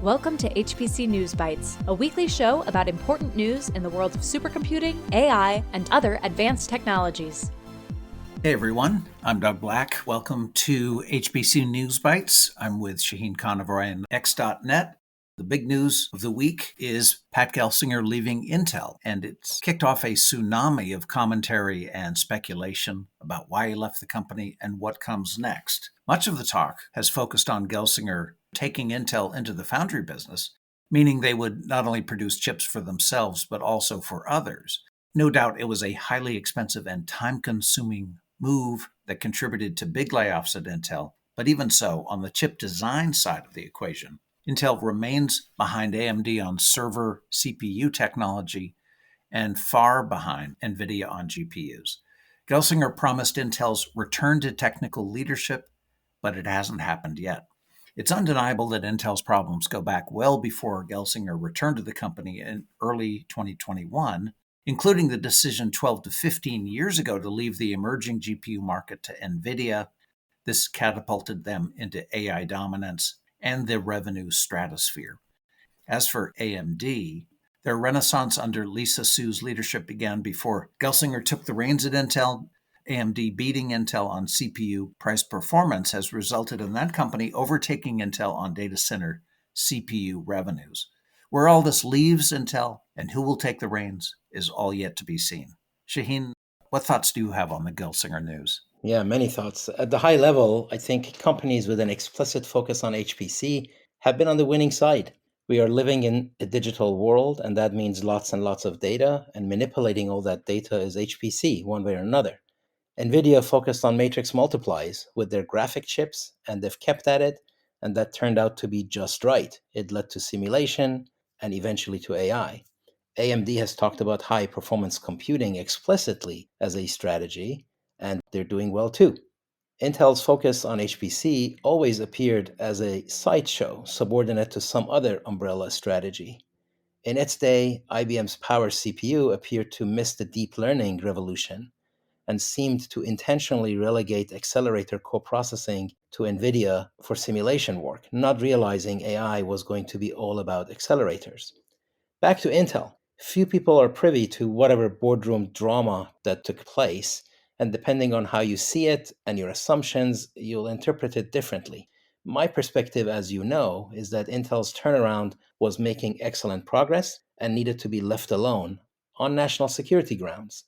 Welcome to HPC News Bytes, a weekly show about important news in the world of supercomputing, AI, and other advanced technologies. Hey everyone, I'm Doug Black. Welcome to HPC News Bytes. I'm with Shaheen Khan of X.net. The big news of the week is Pat Gelsinger leaving Intel, and it's kicked off a tsunami of commentary and speculation about why he left the company and what comes next. Much of the talk has focused on Gelsinger taking Intel into the foundry business, meaning they would not only produce chips for themselves, but also for others. No doubt it was a highly expensive and time-consuming move that contributed to big layoffs at Intel, but even so, on the chip design side of the equation, Intel remains behind AMD on server CPU technology and far behind NVIDIA on GPUs. Gelsinger promised Intel's return to technical leadership, but it hasn't happened yet. It's undeniable that Intel's problems go back well before Gelsinger returned to the company in early 2021, including the decision 12 to 15 years ago to leave the emerging GPU market to NVIDIA. This catapulted them into AI dominance and the revenue stratosphere. As for AMD, their renaissance under Lisa Su's leadership began before Gelsinger took the reins at Intel. AMD beating Intel on CPU price performance has resulted in that company overtaking Intel on data center CPU revenues. Where all this leaves Intel and who will take the reins is all yet to be seen. Shaheen, what thoughts do you have on the Gelsinger news? Yeah, many thoughts. At the high level, I think companies with an explicit focus on HPC have been on the winning side. We are living in a digital world, and that means lots and lots of data, and manipulating all that data is HPC one way or another. NVIDIA focused on matrix multiplies with their graphic chips, and they've kept at it, and that turned out to be just right. It led to simulation and eventually to AI. AMD has talked about high performance computing explicitly as a strategy, and they're doing well too. Intel's focus on HPC always appeared as a sideshow subordinate to some other umbrella strategy. In its day, IBM's Power CPU appeared to miss the deep learning revolution and seemed to intentionally relegate accelerator coprocessing to NVIDIA for simulation work, not realizing AI was going to be all about accelerators. Back to Intel. Few people are privy to whatever boardroom drama that took place, and depending on how you see it and your assumptions, you'll interpret it differently. My perspective, as you know, is that Intel's turnaround was making excellent progress and needed to be left alone on national security grounds,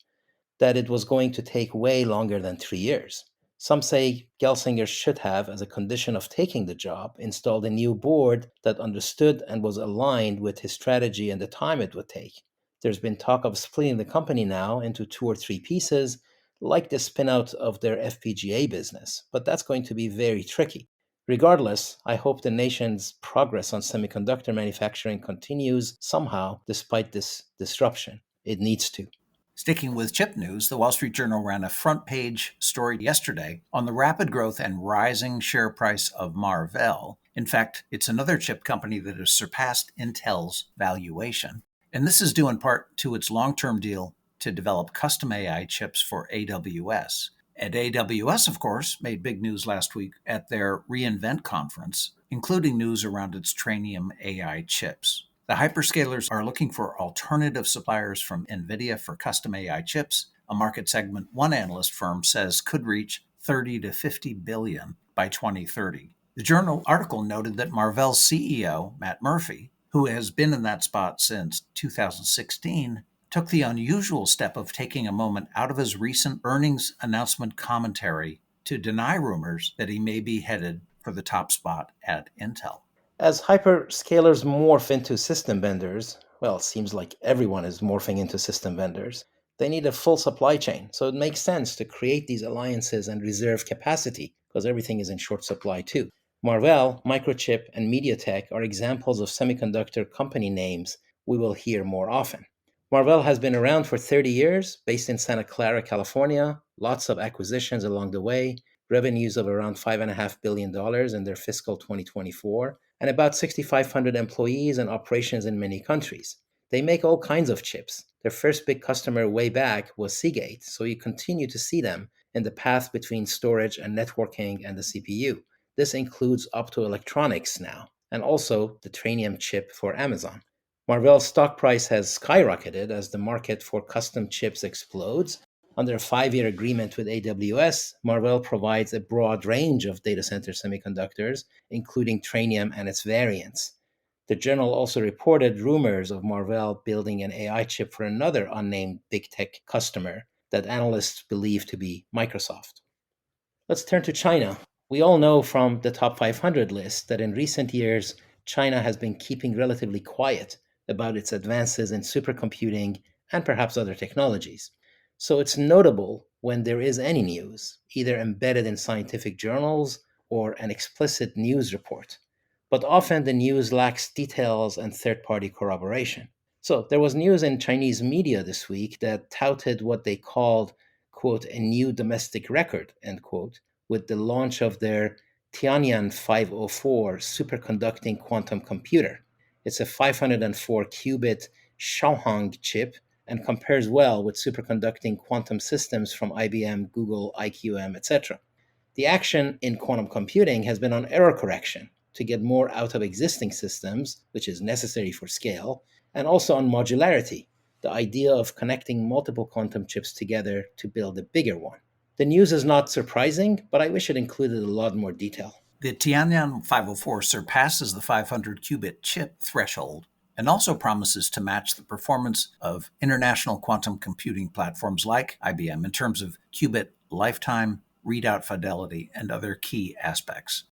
that it was going to take way longer than 3 years. Some say Gelsinger should have, as a condition of taking the job, installed a new board that understood and was aligned with his strategy and the time it would take. There's been talk of splitting the company now into 2 or 3 pieces, like the spin-out of their FPGA business, but that's going to be very tricky. Regardless, I hope the nation's progress on semiconductor manufacturing continues somehow despite this disruption. It needs to. Sticking with chip news, the Wall Street Journal ran a front-page story yesterday on the rapid growth and rising share price of Marvell. In fact, it's another chip company that has surpassed Intel's valuation. And this is due in part to its long-term deal to develop custom AI chips for AWS. And AWS, of course, made big news last week at their reInvent conference, including news around its Trainium AI chips. The hyperscalers are looking for alternative suppliers from NVIDIA for custom AI chips, a market segment one analyst firm says could reach $30 to 50 billion by 2030. The journal article noted that Marvell's CEO, Matt Murphy, who has been in that spot since 2016, took the unusual step of taking a moment out of his recent earnings announcement commentary to deny rumors that he may be headed for the top spot at Intel. As hyperscalers morph into system vendors, well, it seems like everyone is morphing into system vendors, they need a full supply chain. So it makes sense to create these alliances and reserve capacity because everything is in short supply too. Marvell, Microchip, and MediaTek are examples of semiconductor company names we will hear more often. Marvell has been around for 30 years, based in Santa Clara, California, lots of acquisitions along the way, revenues of around $5.5 billion in their fiscal 2024, and about 6,500 employees and operations in many countries. They make all kinds of chips. Their first big customer way back was Seagate, so you continue to see them in the path between storage and networking and the CPU. This includes optoelectronics now. and also the Trainium chip for Amazon. Marvell's stock price has skyrocketed as the market for custom chips explodes. Under a 5-year agreement with AWS, Marvell provides a broad range of data center semiconductors, including Trainium and its variants. The journal also reported rumors of Marvell building an AI chip for another unnamed big tech customer that analysts believe to be Microsoft. Let's turn to China. We all know from the top 500 list that in recent years, China has been keeping relatively quiet about its advances in supercomputing and perhaps other technologies. So it's notable when there is any news, either embedded in scientific journals or an explicit news report. But often the news lacks details and third party corroboration. So there was news in Chinese media this week that touted what they called, quote, a new domestic record, end quote, with the launch of their Tianyan 504 superconducting quantum computer. It's a 504 qubit Shaohang chip and compares well with superconducting quantum systems from IBM, Google, IQM, etc. The action in quantum computing has been on error correction to get more out of existing systems, which is necessary for scale, and also on modularity, the idea of connecting multiple quantum chips together to build a bigger one. The news is not surprising, but I wish it included a lot more detail. The Tianyan 504 surpasses the 500 qubit chip threshold and also promises to match the performance of international quantum computing platforms like IBM in terms of qubit lifetime, readout fidelity, and other key aspects.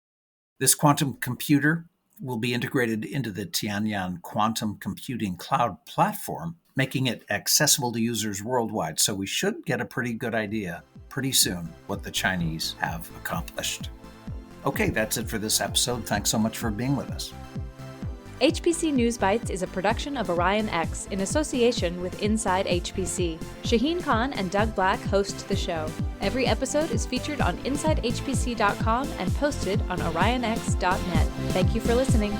This quantum computer will be integrated into the Tianyan Quantum Computing Cloud platform, making it accessible to users worldwide. So we should get a pretty good idea pretty soon what the Chinese have accomplished. Okay, that's it for this episode. Thanks so much for being with us. HPC News Bytes is a production of Orion X in association with Inside HPC. Shaheen Khan and Doug Black host the show. Every episode is featured on InsideHPC.com and posted on OrionX.net. Thank you for listening.